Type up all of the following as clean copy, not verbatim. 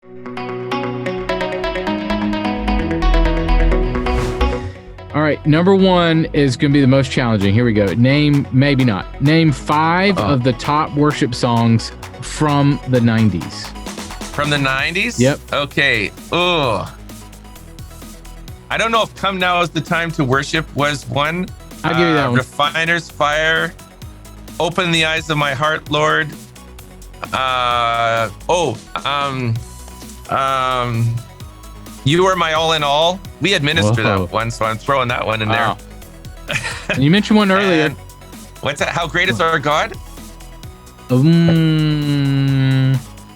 All right, number one is going to be the most challenging. Here we go. Name 5 of the top worship songs from the 90s. From the 90s? Yep. Okay. Oh. I don't know if Come Now Is the Time to Worship was one. I'll give you that one. Refiner's Fire. Open the Eyes of My Heart, Lord. You Are My All in All. We administered that one, so I'm throwing that one in there. You mentioned one earlier. And what's that? How Great Is Our God?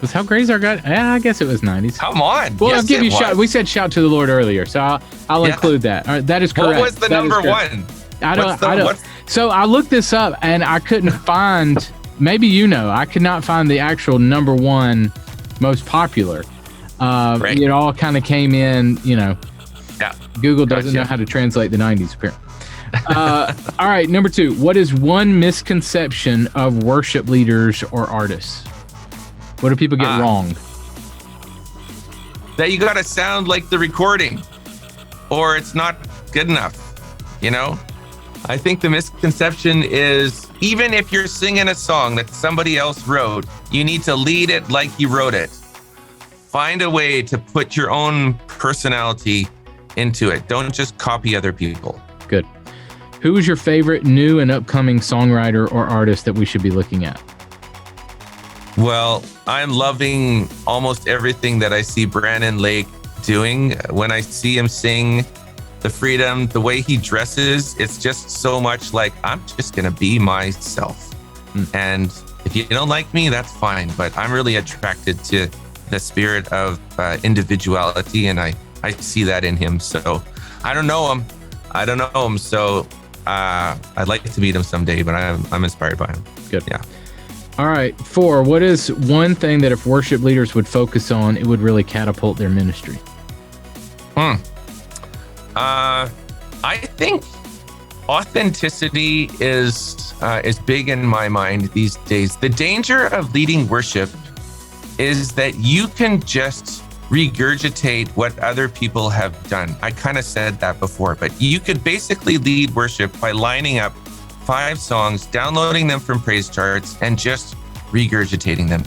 Was How Great Is Our God? Yeah, I guess it was 90s. Come on. Well, yes, I'll give you a shout. We said shout to the Lord earlier, so I'll include that. All right, that is correct. What was the number one? I don't. So I looked this up and I couldn't find. Maybe I could not find the actual number one most popular. Right. It all kind of came in. Yeah. Google doesn't know how to translate the 90s apparently. All right, number 2. What is one misconception of worship leaders or artists? What do people get wrong? That you got to sound like the recording, or it's not good enough. I think the misconception is even if you're singing a song that somebody else wrote, you need to lead it like you wrote it. Find a way to put your own personality into it. Don't just copy other people. Good. Who is your favorite new and upcoming songwriter or artist that we should be looking at? Well, I'm loving almost everything that I see Brandon Lake doing. When I see him sing, the freedom, the way he dresses, it's just so much like, I'm just going to be myself. And if you don't like me, that's fine. But I'm really attracted to the spirit of individuality, and I see that in him. So I don't know him. So I'd like to meet him someday, but I'm inspired by him. Good. Yeah. All right. 4, what is one thing that if worship leaders would focus on, it would really catapult their ministry? I think authenticity is big in my mind these days. The danger of leading worship is that you can just regurgitate what other people have done. I kind of said that before, but you could basically lead worship by lining up 5 songs, downloading them from praise charts, and just regurgitating them.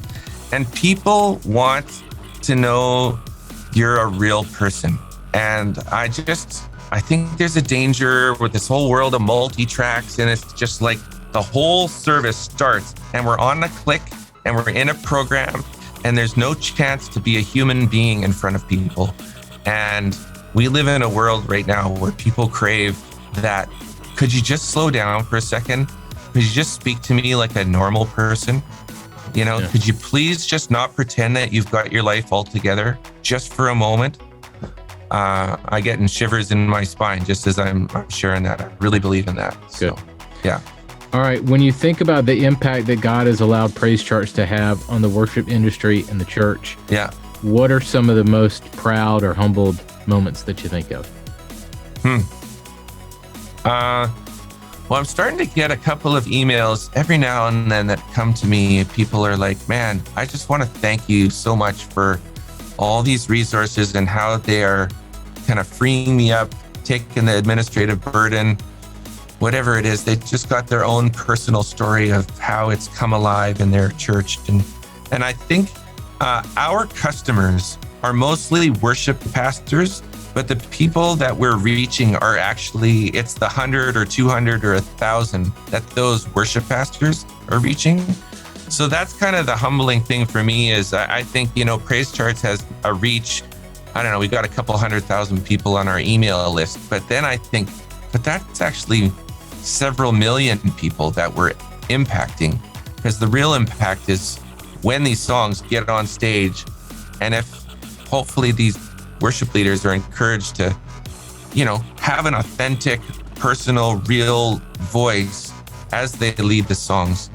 And people want to know you're a real person. And I think there's a danger with this whole world of multi-tracks, and it's just like the whole service starts and we're on a click and we're in a program and there's no chance to be a human being in front of people. And we live in a world right now where people crave that. Could you just slow down for a second? Could you just speak to me like a normal person? Could you please just not pretend that you've got your life all together just for a moment? I get shivers in my spine just as I'm sharing that. I really believe in that. Good. So, yeah. All right. When you think about the impact that God has allowed praise charts to have on the worship industry and the church, what are some of the most proud or humbled moments that you think of? Well, I'm starting to get a couple of emails every now and then that come to me. People are like, man, I just want to thank you so much for all these resources and how they are kind of freeing me up, taking the administrative burden, whatever it is. They just got their own personal story of how it's come alive in their church. And I think our customers are mostly worship pastors, but the people that we're reaching are actually, it's the 100 or 200 or 1,000 that those worship pastors are reaching. So that's kind of the humbling thing for me is I think, Praise Charts has a reach. I don't know, we've got a couple 100,000 people on our email list, but then I think, but that's actually several million people that we're impacting, because the real impact is when these songs get on stage. And if hopefully these worship leaders are encouraged to, have an authentic, personal, real voice as they lead the songs,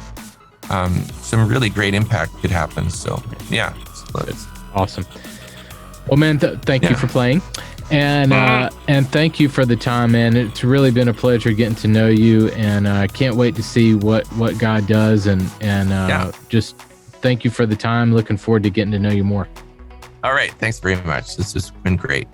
some really great impact could happen. So, yeah. It's awesome. Well, man, thank you for playing. And thank you for the time, man. It's really been a pleasure getting to know you, and I can't wait to see what God does. And just thank you for the time. Looking forward to getting to know you more. All right. Thanks very much. This has been great.